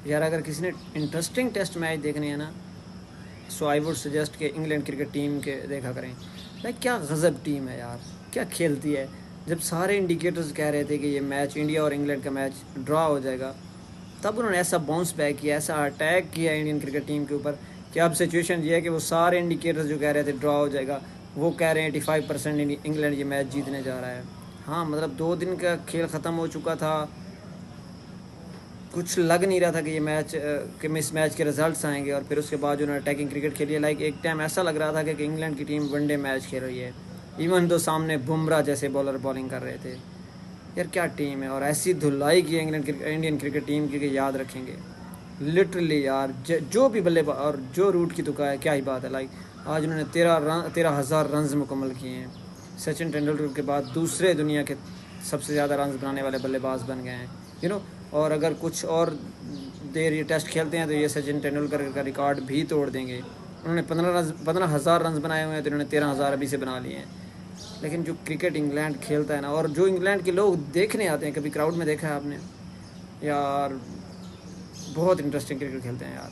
यार अगर किसी ने इंटरेस्टिंग टेस्ट मैच देखने हैं ना, सो आई वुड सजेस्ट कि इंग्लैंड क्रिकेट टीम के देखा करें। लाइक क्या गज़ब टीम है यार, क्या खेलती है। जब सारे इंडिकेटर्स कह रहे थे कि ये मैच इंडिया और इंग्लैंड का मैच ड्रा हो जाएगा, तब उन्होंने ऐसा बाउंस बैक किया, ऐसा अटैक किया इंडियन क्रिकेट टीम के ऊपर कि अब सिचुएशन ये है कि वो सारे इंडिकेटर्स जो कह रहे थे ड्रा हो जाएगा, वो कह रहे हैं 85% इंग्लैंड ये मैच जीतने जा रहा है। हाँ मतलब 2 दिन का खेल ख़त्म हो चुका था, कुछ लग नहीं रहा था कि ये मैच कि इस मैच के रिजल्ट्स आएंगे, और फिर उसके बाद उन्होंने अटैकिंग क्रिकेट खेली है। लाइक एक टाइम ऐसा लग रहा था कि इंग्लैंड की टीम वनडे मैच खेल रही है, इवन दो सामने बुमराह जैसे बॉलर बॉलिंग कर रहे थे। यार क्या टीम है, और ऐसी धुलाई की है इंडियन क्रिकेट टीम की कि याद रखेंगे लिटरली यार। जो भी बल्लेबाज और जो रूट की तुका है, क्या ही बात है। लाइक आज उन्होंने 13,000 रन मुकम्मल किए हैं। सचिन तेंदुलकर के बाद दूसरे दुनिया के सबसे ज़्यादा रन बनाने वाले बल्लेबाज बन गए हैं, यू नो। और अगर कुछ और देर ये टेस्ट खेलते हैं तो ये सचिन तेंदुलकर का रिकॉर्ड भी तोड़ देंगे। उन्होंने 15,000 रन बनाए हुए हैं, तो इन्होंने 13,000 अभी से बना लिए हैं। लेकिन जो क्रिकेट इंग्लैंड खेलता है ना, और जो इंग्लैंड के लोग देखने आते हैं, कभी क्राउड में देखा है आपने यार, बहुत इंटरेस्टिंग क्रिकेट खेलते हैं यार।